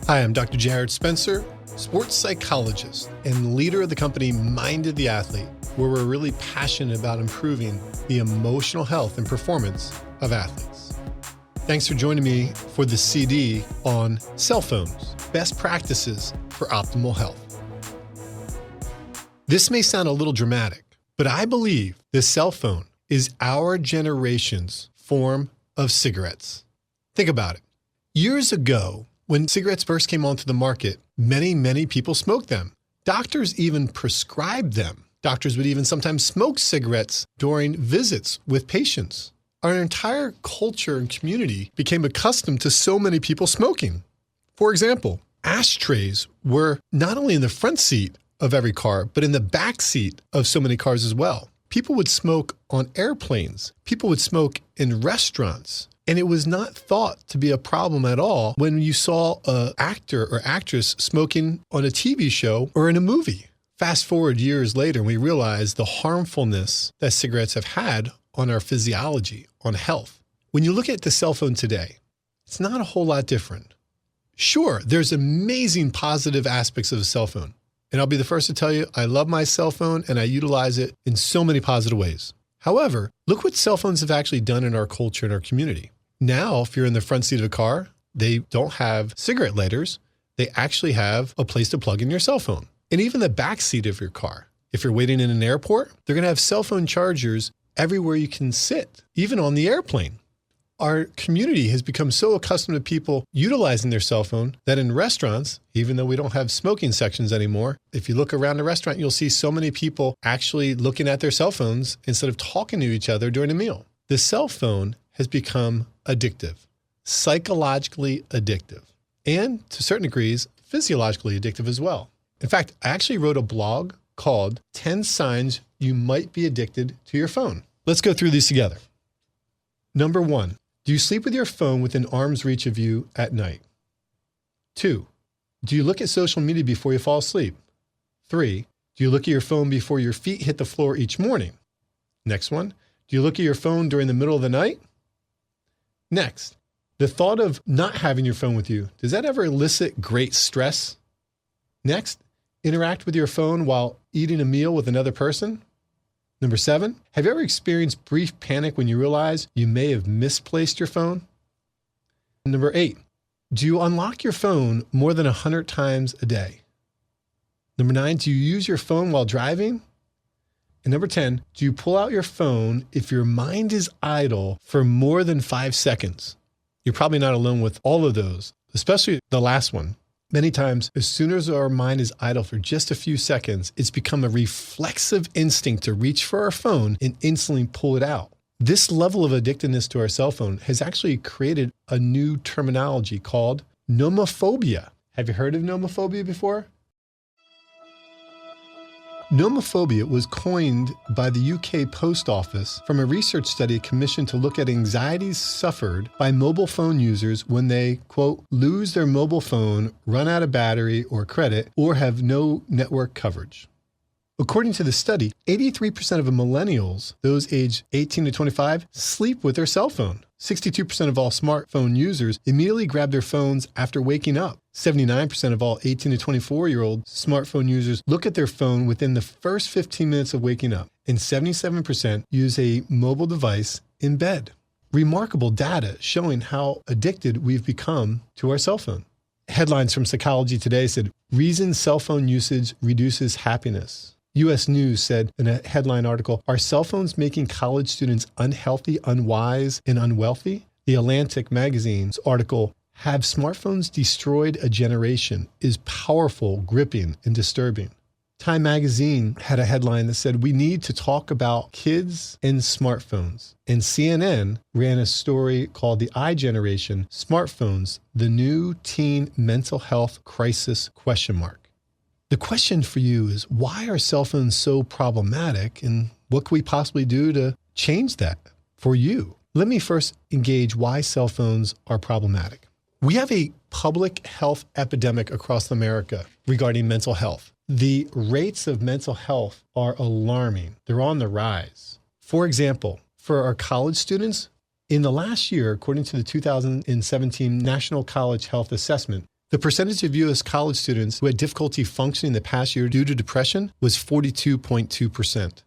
Hi, I'm Dr. Jarrod Spencer, sports psychologist and leader of the company Minded the Athlete, where we're really passionate about improving the emotional health and performance of athletes. Thanks for joining me for the CD on cell phones, best practices for optimal health. This may sound a little dramatic, but I believe the cell phone is our generation's form of cigarettes. Think about it. Years ago, when cigarettes first came onto the market, many people smoked them. Doctors even prescribed them. Doctors would even sometimes smoke cigarettes during visits with patients. Our entire culture and community became accustomed to so many people smoking. For example, ashtrays were not only in the front seat of every car, but in the back seat of so many cars as well. People would smoke on airplanes. People would smoke in restaurants. And it was not thought to be a problem at all when you saw an actor or actress smoking on a TV show or in a movie. Fast forward years later, and we realize the harmfulness that cigarettes have had on our physiology, on health. When you look at the cell phone today, it's not a whole lot different. Sure, there's amazing positive aspects of a cell phone. And I'll be the first to tell you, I love my cell phone and I utilize it in so many positive ways. However, look what cell phones have actually done in our culture and our community. Now, if you're in the front seat of a car, they don't have cigarette lighters. They actually have a place to plug in your cell phone. And even the back seat of your car. If you're waiting in an airport, they're going to have cell phone chargers everywhere you can sit, even on the airplane. Our community has become so accustomed to people utilizing their cell phone that in restaurants, even though we don't have smoking sections anymore, if you look around a restaurant, you'll see so many people actually looking at their cell phones instead of talking to each other during a meal. The cell phone has become addictive, psychologically addictive, and to certain degrees, physiologically addictive as well. In fact, I actually wrote a blog called 10 Signs You Might Be Addicted to Your Phone. Let's go through these together. Number 1, do you sleep with your phone within arm's reach of you at night? 2, do you look at social media before you fall asleep? 3, do you look at your phone before your feet hit the floor each morning? Next one, do you look at your phone during the middle of the night? Next, the thought of not having your phone with you, does that ever elicit great stress? Next, interact with your phone while eating a meal with another person? Number 7, have you ever experienced brief panic when you realize you may have misplaced your phone? Number 8, do you unlock your phone more than 100 times a day? Number 9, do you use your phone while driving? And number 10, do you pull out your phone if your mind is idle for more than 5 seconds? You're probably not alone with all of those, especially the last one. Many times, as soon as our mind is idle for just a few seconds, it's become a reflexive instinct to reach for our phone and instantly pull it out. This level of addictiveness to our cell phone has actually created a new terminology called nomophobia. Have you heard of nomophobia before? Nomophobia was coined by the UK Post Office from a research study commissioned to look at anxieties suffered by mobile phone users when they, quote, lose their mobile phone, run out of battery or credit, or have no network coverage. According to the study, 83% of millennials, those aged 18 to 25, sleep with their cell phone. 62% of all smartphone users immediately grab their phones after waking up. 79% of all 18 to 24-year-old smartphone users look at their phone within the first 15 minutes of waking up, and 77% use a mobile device in bed. Remarkable data showing how addicted we've become to our cell phone. Headlines from Psychology Today said, reason cell phone usage reduces happiness. U.S. News said in a headline article, are cell phones making college students unhealthy, unwise, and unwealthy? The Atlantic magazine's article, have smartphones destroyed a generation, is powerful, gripping, and disturbing. Time magazine had a headline that said, we need to talk about kids and smartphones. And CNN ran a story called The iGeneration, Smartphones, the New Teen Mental Health Crisis ? The question for you is, why are cell phones so problematic, and what can we possibly do to change that for you? Let me first engage why cell phones are problematic. We have a public health epidemic across America regarding mental health. The rates of mental health are alarming. They're on the rise. For example, for our college students, in the last year, according to the 2017 National College Health Assessment, The percentage of U.S. college students who had difficulty functioning the past year due to depression was 42.2%.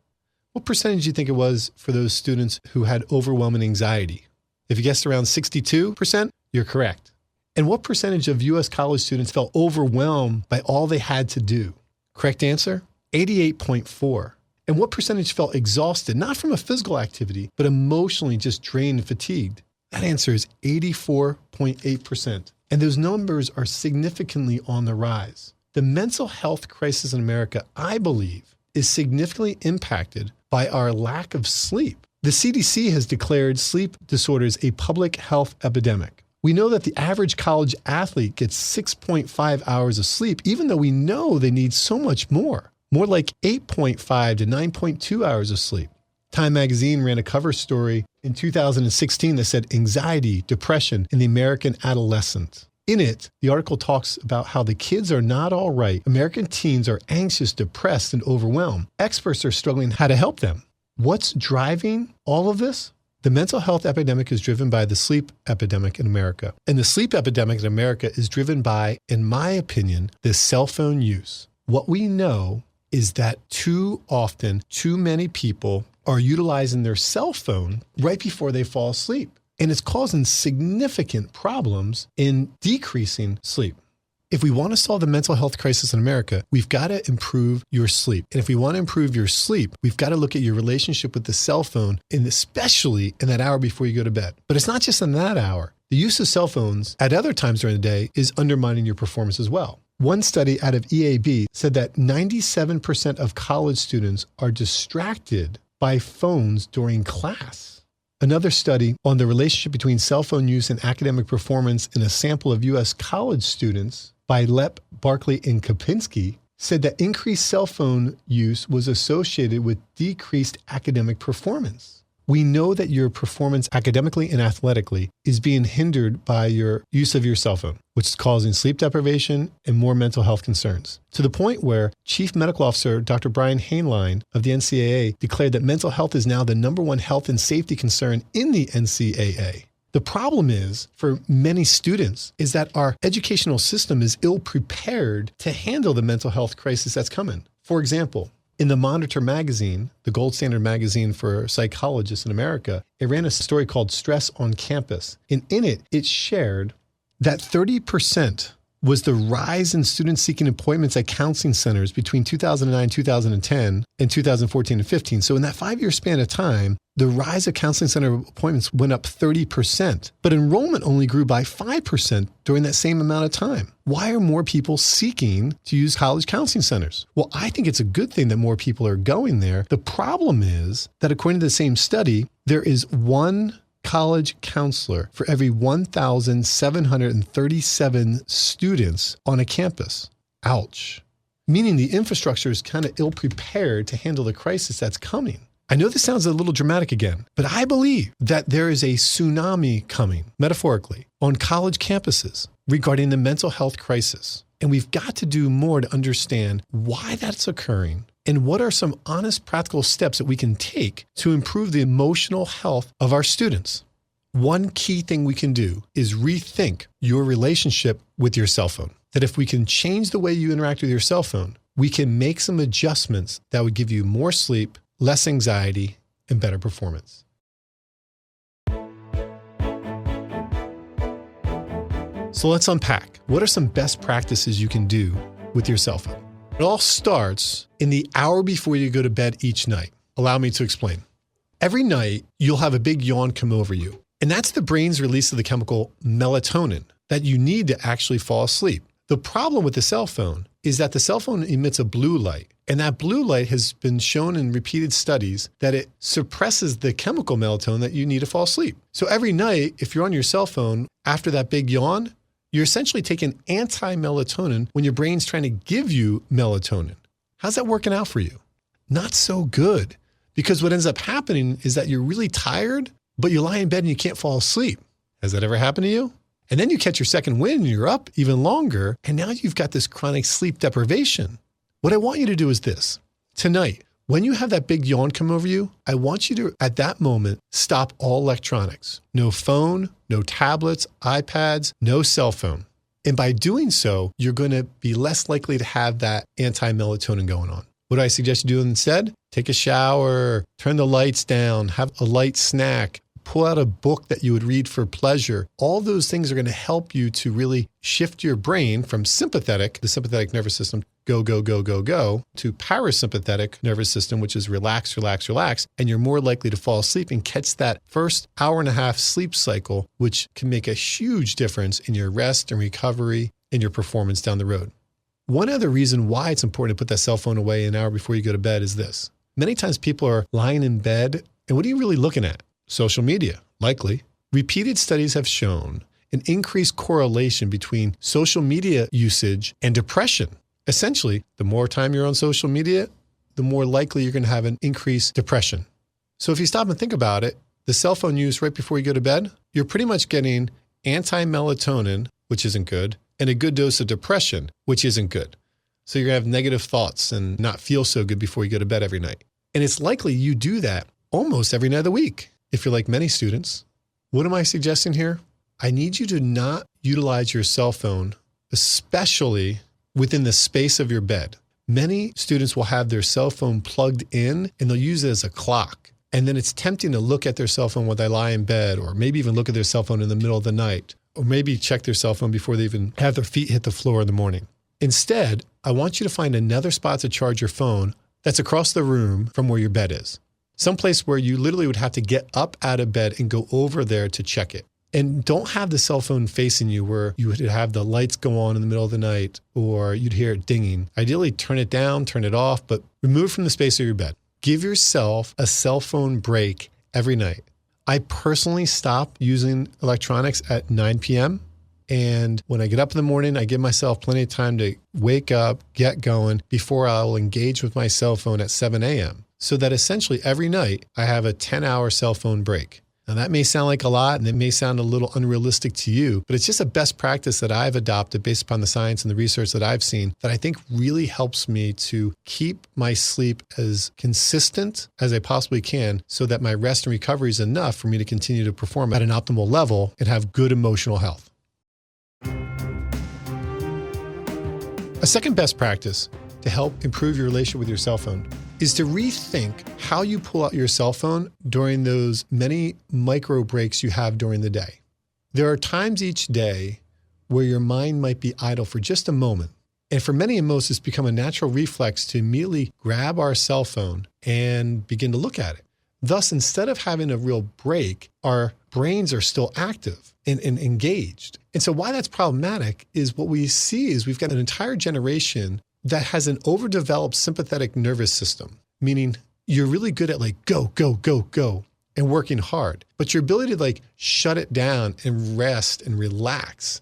What percentage do you think it was for those students who had overwhelming anxiety? If you guessed around 62%, you're correct. And what percentage of U.S. college students felt overwhelmed by all they had to do? Correct answer, 88.4%. And what percentage felt exhausted, not from a physical activity, but emotionally just drained and fatigued? That answer is 84.8%. And those numbers are significantly on the rise. The mental health crisis in America, I believe, is significantly impacted by our lack of sleep. The CDC has declared sleep disorders a public health epidemic. We know that the average college athlete gets 6.5 hours of sleep, even though we know they need so much more like 8.5 to 9.2 hours of sleep. Time magazine ran a cover story in 2016 that said anxiety, depression in the American adolescent. In it, the article talks about how the kids are not all right. American teens are anxious, depressed, and overwhelmed. Experts are struggling how to help them. What's driving all of this? The mental health epidemic is driven by the sleep epidemic in America. And the sleep epidemic in America is driven by, in my opinion, the cell phone use. What we know is that too often, too many people are utilizing their cell phone right before they fall asleep. And it's causing significant problems in decreasing sleep. If we want to solve the mental health crisis in America, we've got to improve your sleep. And if we want to improve your sleep, we've got to look at your relationship with the cell phone, and especially in that hour before you go to bed. But it's not just in that hour. The use of cell phones at other times during the day is undermining your performance as well. One study out of EAB said that 97% of college students are distracted by phones during class. Another study on the relationship between cell phone use and academic performance in a sample of U.S. college students by Lepp, Barkley, and Kopinski said that increased cell phone use was associated with decreased academic performance. We know that your performance academically and athletically is being hindered by your use of your cell phone, which is causing sleep deprivation and more mental health concerns, to the point where Chief Medical Officer Dr. Brian Hainline of the NCAA declared that mental health is now the #1 health and safety concern in the NCAA. The problem is, for many students, is that our educational system is ill-prepared to handle the mental health crisis that's coming. For example, in the Monitor magazine, the gold standard magazine for psychologists in America, it ran a story called Stress on Campus. And in it, it shared that 30% was the rise in students seeking appointments at counseling centers between 2009, 2010, and 2014 and 15. So in that 5-year span of time, the rise of counseling center appointments went up 30%, but enrollment only grew by 5% during that same amount of time. Why are more people seeking to use college counseling centers? Well, I think it's a good thing that more people are going there. The problem is that according to the same study, there is one college counselor for every 1,737 students on a campus. Ouch. Meaning the infrastructure is kind of ill-prepared to handle the crisis that's coming. I know this sounds a little dramatic again, but I believe that there is a tsunami coming, metaphorically, on college campuses regarding the mental health crisis. And we've got to do more to understand why that's occurring and what are some honest, practical steps that we can take to improve the emotional health of our students. One key thing we can do is rethink your relationship with your cell phone. That if we can change the way you interact with your cell phone, we can make some adjustments that would give you more sleep, less anxiety, and better performance. So let's unpack. What are some best practices you can do with your cell phone? It all starts in the hour before you go to bed each night. Allow me to explain. Every night, you'll have a big yawn come over you. And that's the brain's release of the chemical melatonin that you need to actually fall asleep. The problem with the cell phone is that the cell phone emits a blue light. And that blue light has been shown in repeated studies that it suppresses the chemical melatonin that you need to fall asleep. So every night, if you're on your cell phone after that big yawn, you're essentially taking anti-melatonin when your brain's trying to give you melatonin. How's that working out for you? Not so good. Because what ends up happening is that you're really tired, but you lie in bed and you can't fall asleep. Has that ever happened to you? And then you catch your second wind and you're up even longer. And now you've got this chronic sleep deprivation. What I want you to do is this. Tonight, when you have that big yawn come over you, I want you to, at that moment, stop all electronics. No phone, no tablets, iPads, no cell phone. And by doing so, you're going to be less likely to have that anti-melatonin going on. What do I suggest you do instead? Take a shower, turn the lights down, have a light snack, pull out a book that you would read for pleasure. All those things are going to help you to really shift your brain from sympathetic, the sympathetic nervous system, go, go, go, go, go, to parasympathetic nervous system, which is relax, relax, relax. And you're more likely to fall asleep and catch that first hour and a half sleep cycle, which can make a huge difference in your rest and recovery and your performance down the road. One other reason why it's important to put that cell phone away an hour before you go to bed is this. Many times people are lying in bed, and what are you really looking at? Social media, likely. Repeated studies have shown an increased correlation between social media usage and depression. Essentially, the more time you're on social media, the more likely you're going to have an increased depression. So if you stop and think about it, the cell phone use right before you go to bed, you're pretty much getting anti-melatonin, which isn't good, and a good dose of depression, which isn't good. So you're going to have negative thoughts and not feel so good before you go to bed every night. And it's likely you do that almost every night of the week. If you're like many students, what am I suggesting here? I need you to not utilize your cell phone, especially within the space of your bed. Many students will have their cell phone plugged in and they'll use it as a clock. And then it's tempting to look at their cell phone while they lie in bed, or maybe even look at their cell phone in the middle of the night, or maybe check their cell phone before they even have their feet hit the floor in the morning. Instead, I want you to find another spot to charge your phone that's across the room from where your bed is. Someplace where you literally would have to get up out of bed and go over there to check it. And don't have the cell phone facing you where you would have the lights go on in the middle of the night or you'd hear it dinging. Ideally, turn it down, turn it off, but remove it from the space of your bed. Give yourself a cell phone break every night. I personally stop using electronics at 9 p.m. And when I get up in the morning, I give myself plenty of time to wake up, get going before I'll engage with my cell phone at 7 a.m. So that essentially every night I have a 10-hour cell phone break. Now that may sound like a lot and it may sound a little unrealistic to you, but it's just a best practice that I've adopted based upon the science and the research that I've seen that I think really helps me to keep my sleep as consistent as I possibly can so that my rest and recovery is enough for me to continue to perform at an optimal level and have good emotional health. A second best practice to help improve your relationship with your cell phone is to rethink how you pull out your cell phone during those many micro breaks you have during the day. There are times each day where your mind might be idle for just a moment. And for many and most, it's become a natural reflex to immediately grab our cell phone and begin to look at it. Thus, instead of having a real break, our brains are still active and engaged. And so why that's problematic is what we see is we've got an entire generation that has an overdeveloped sympathetic nervous system, meaning you're really good at go, go, go, go, and working hard. But your ability to shut it down and rest and relax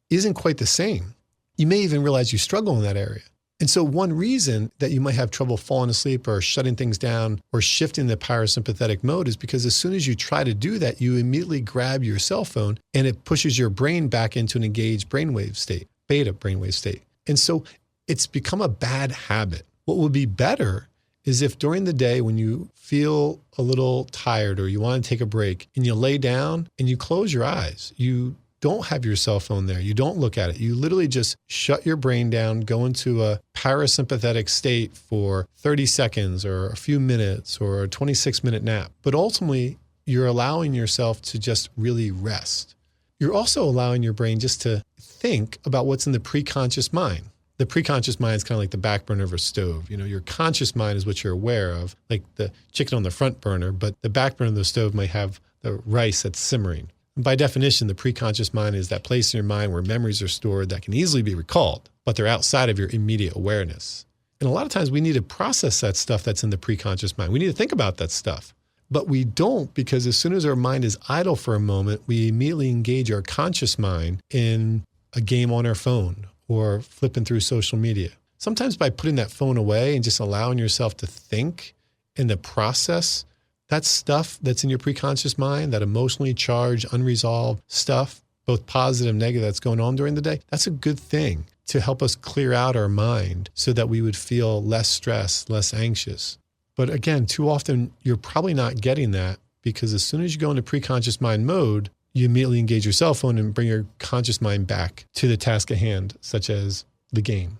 isn't quite the same. You may even realize you struggle in that area. And so one reason that you might have trouble falling asleep or shutting things down or shifting the parasympathetic mode is because as soon as you try to do that, you immediately grab your cell phone and it pushes your brain back into an engaged brainwave state, beta brainwave state. And so it's become a bad habit. What would be better is if during the day when you feel a little tired or you want to take a break and you lay down and you close your eyes, you don't have your cell phone there. You don't look at it. You literally just shut your brain down, go into a parasympathetic state for 30 seconds or a few minutes or a 26-minute nap. But ultimately, you're allowing yourself to just really rest. You're also allowing your brain just to think about what's in the preconscious mind. The preconscious mind is kind of like the back burner of a stove. Your conscious mind is what you're aware of, like the chicken on the front burner, but the back burner of the stove might have the rice that's simmering. And by definition, the preconscious mind is that place in your mind where memories are stored that can easily be recalled, but they're outside of your immediate awareness. And a lot of times we need to process that stuff that's in the preconscious mind. We need to think about that stuff, but we don't because as soon as our mind is idle for a moment, we immediately engage our conscious mind in a game on our phone or flipping through social media. Sometimes by putting that phone away and just allowing yourself to think and to process that stuff that's in your preconscious mind, that emotionally charged, unresolved stuff, both positive and negative that's going on during the day, that's a good thing to help us clear out our mind so that we would feel less stressed, less anxious. But again, too often you're probably not getting that because as soon as you go into preconscious mind mode, you immediately engage your cell phone and bring your conscious mind back to the task at hand, such as the game.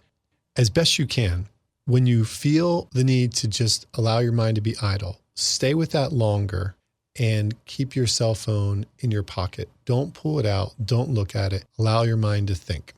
As best you can, when you feel the need to just allow your mind to be idle, stay with that longer and keep your cell phone in your pocket. Don't pull it out. Don't look at it. Allow your mind to think.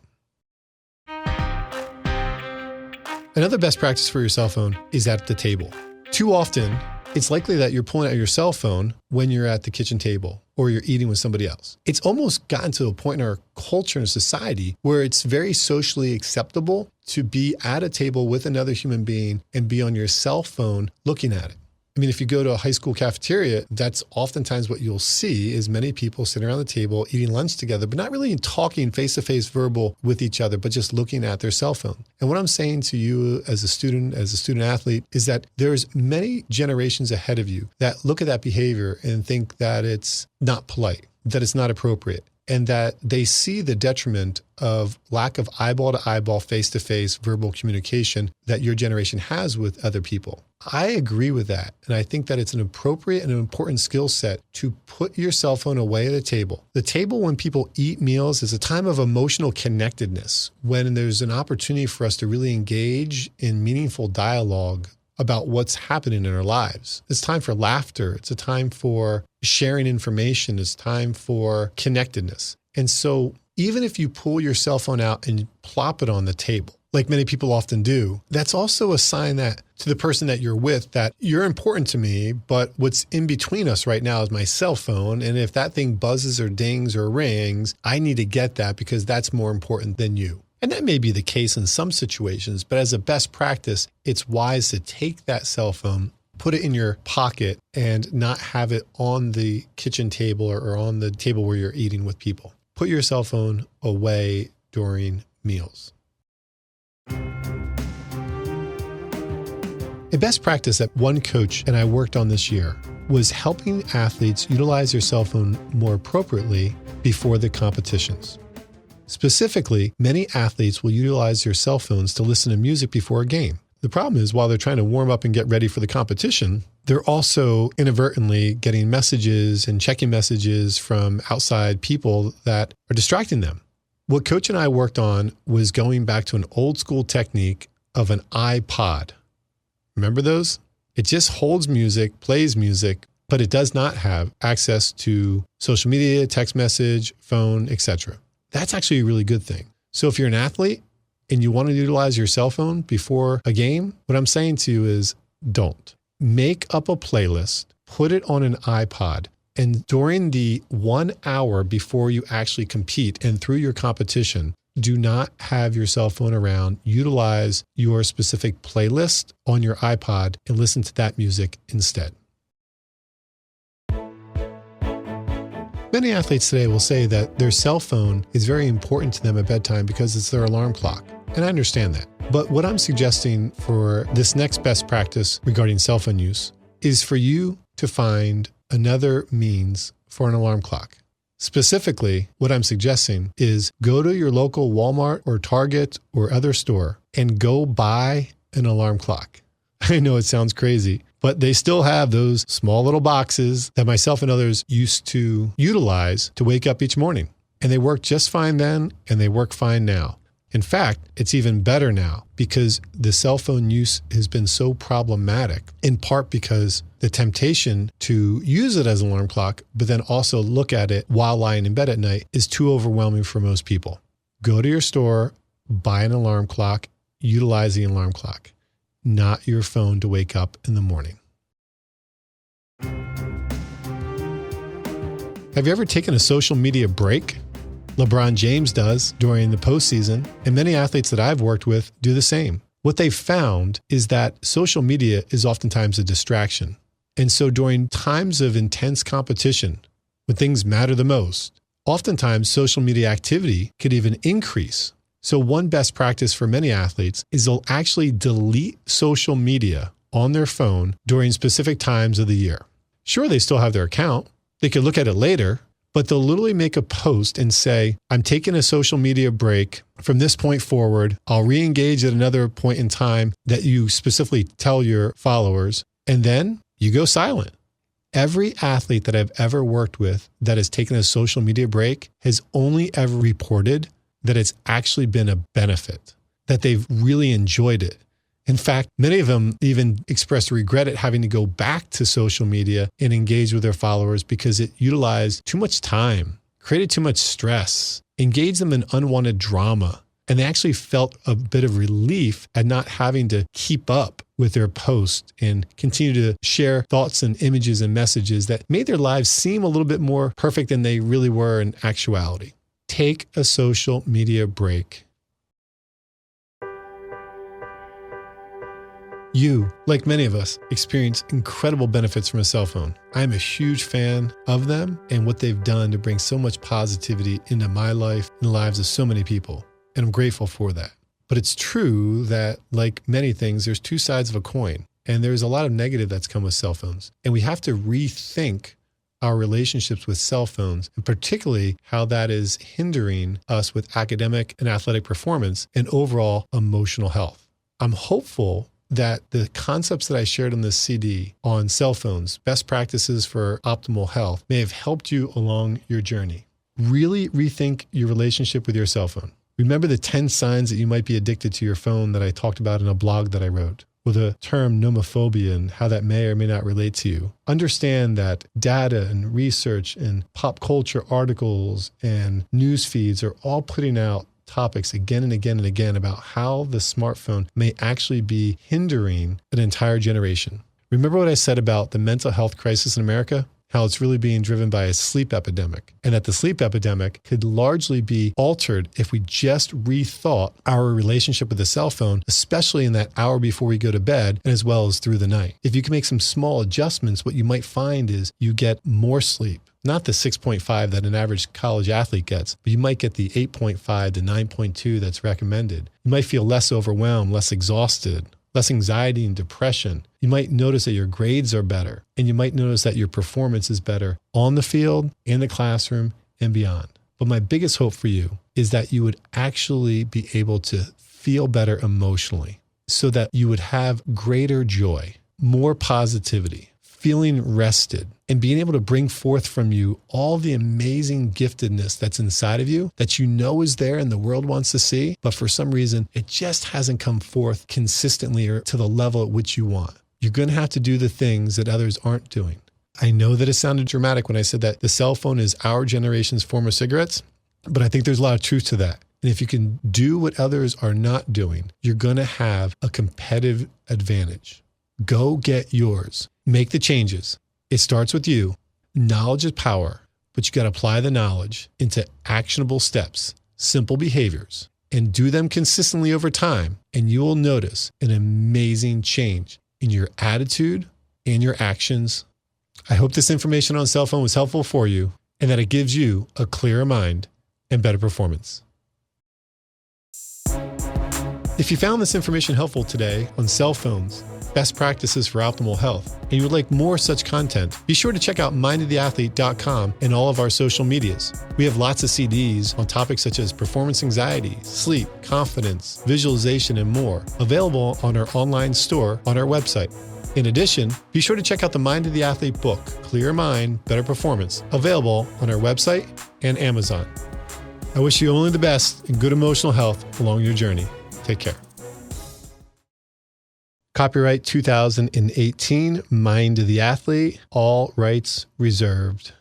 Another best practice for your cell phone is at the table. Too often, it's likely that you're pulling out your cell phone when you're at the kitchen table or you're eating with somebody else. It's almost gotten to a point in our culture and society where it's very socially acceptable to be at a table with another human being and be on your cell phone looking at it. I mean, if you go to a high school cafeteria, that's oftentimes what you'll see is many people sitting around the table eating lunch together, but not really talking face-to-face verbal with each other, but just looking at their cell phone. And what I'm saying to you as a student athlete, is that there's many generations ahead of you that look at that behavior and think that it's not polite, that it's not appropriate, and that they see the detriment of lack of eyeball-to-eyeball, face-to-face verbal communication that your generation has with other people. I agree with that. And I think that it's an appropriate and an important skill set to put your cell phone away at the table. The table when people eat meals is a time of emotional connectedness, when there's an opportunity for us to really engage in meaningful dialogue about what's happening in our lives. It's time for laughter. It's a time for sharing information. It's time for connectedness. And so even if you pull your cell phone out and plop it on the table, like many people often do, that's also a sign that to the person that you're with that you're important to me, but what's in between us right now is my cell phone. And if that thing buzzes or dings or rings, I need to get that because that's more important than you. And that may be the case in some situations, but as a best practice, it's wise to take that cell phone, put it in your pocket, and not have it on the kitchen table or on the table where you're eating with people. Put your cell phone away during meals. A best practice that one coach and I worked on this year was helping athletes utilize their cell phone more appropriately before the competitions. Specifically, many athletes will utilize their cell phones to listen to music before a game. The problem is while they're trying to warm up and get ready for the competition, they're also inadvertently getting messages and checking messages from outside people that are distracting them. What Coach and I worked on was going back to an old school technique of an iPod. Remember those? It just holds music, plays music, but it does not have access to social media, text message, phone, etc. That's actually a really good thing. So if you're an athlete and you want to utilize your cell phone before a game, what I'm saying to you is don't. Make up a playlist, put it on an iPod, and during the 1 hour before you actually compete and through your competition, do not have your cell phone around. Utilize your specific playlist on your iPod and listen to that music instead. Many athletes today will say that their cell phone is very important to them at bedtime because it's their alarm clock. And I understand that. But what I'm suggesting for this next best practice regarding cell phone use is for you to find another means for an alarm clock. Specifically, what I'm suggesting is go to your local Walmart or Target or other store and go buy an alarm clock. I know it sounds crazy, but they still have those small little boxes that myself and others used to utilize to wake up each morning. And they work just fine then, and they work fine now. In fact, it's even better now because the cell phone use has been so problematic, in part because the temptation to use it as an alarm clock, but then also look at it while lying in bed at night is too overwhelming for most people. Go to your store, buy an alarm clock, utilize the alarm clock, not your phone to wake up in the morning. Have you ever taken a social media break? LeBron James does during the postseason, and many athletes that I've worked with do the same. What they've found is that social media is oftentimes a distraction. And so during times of intense competition, when things matter the most, oftentimes social media activity could even increase. So one best practice for many athletes is they'll actually delete social media on their phone during specific times of the year. Sure, they still have their account. They could look at it later, but they'll literally make a post and say, I'm taking a social media break from this point forward. I'll re-engage at another point in time that you specifically tell your followers, and then you go silent. Every athlete that I've ever worked with that has taken a social media break has only ever reported that it's actually been a benefit, that they've really enjoyed it. In fact, many of them even expressed regret at having to go back to social media and engage with their followers because it utilized too much time, created too much stress, engaged them in unwanted drama. And they actually felt a bit of relief at not having to keep up with their post and continue to share thoughts and images and messages that made their lives seem a little bit more perfect than they really were in actuality. Take a social media break. You, like many of us, experience incredible benefits from a cell phone. I'm a huge fan of them and what they've done to bring so much positivity into my life and the lives of so many people. And I'm grateful for that. But it's true that, like many things, there's two sides of a coin. And there's a lot of negative that's come with cell phones. And we have to rethink our relationships with cell phones, and particularly how that is hindering us with academic and athletic performance and overall emotional health. I'm hopeful that the concepts that I shared on this CD on cell phones, best practices for optimal health, may have helped you along your journey. Really rethink your relationship with your cell phone. Remember the 10 signs that you might be addicted to your phone that I talked about in a blog that I wrote, with the term nomophobia and how that may or may not relate to you. Understand that data and research and pop culture articles and news feeds are all putting out topics again and again and again about how the smartphone may actually be hindering an entire generation. Remember what I said about the mental health crisis in America? How it's really being driven by a sleep epidemic, and that the sleep epidemic could largely be altered if we just rethought our relationship with the cell phone, especially in that hour before we go to bed and as well as through the night. If you can make some small adjustments, what you might find is you get more sleep. Not the 6.5 that an average college athlete gets, but you might get the 8.5 to 9.2 that's recommended. You might feel less overwhelmed, less exhausted, less anxiety and depression. You might notice that your grades are better, and you might notice that your performance is better on the field, in the classroom, and beyond. But my biggest hope for you is that you would actually be able to feel better emotionally so that you would have greater joy, more positivity, feeling rested, and being able to bring forth from you all the amazing giftedness that's inside of you that you know is there and the world wants to see, but for some reason, it just hasn't come forth consistently or to the level at which you want. You're going to have to do the things that others aren't doing. I know that it sounded dramatic when I said that the cell phone is our generation's form of cigarettes, but I think there's a lot of truth to that. And if you can do what others are not doing, you're going to have a competitive advantage. Go get yours. Make the changes. It starts with you. Knowledge is power, but you got to apply the knowledge into actionable steps, simple behaviors, and do them consistently over time. And you will notice an amazing change in your attitude and your actions. I hope this information on cell phone was helpful for you and that it gives you a clearer mind and better performance. If you found this information helpful today on cell phones, best practices for optimal health, and you would like more such content, be sure to check out mindoftheathlete.com and all of our social medias. We have lots of CDs on topics such as performance anxiety, sleep, confidence, visualization, and more, available on our online store on our website. In addition, be sure to check out the Mind of the Athlete book, Clear Mind, Better Performance, available on our website and Amazon. I wish you only the best and good emotional health along your journey. Take care. Copyright 2018, Mind of the Athlete, all rights reserved.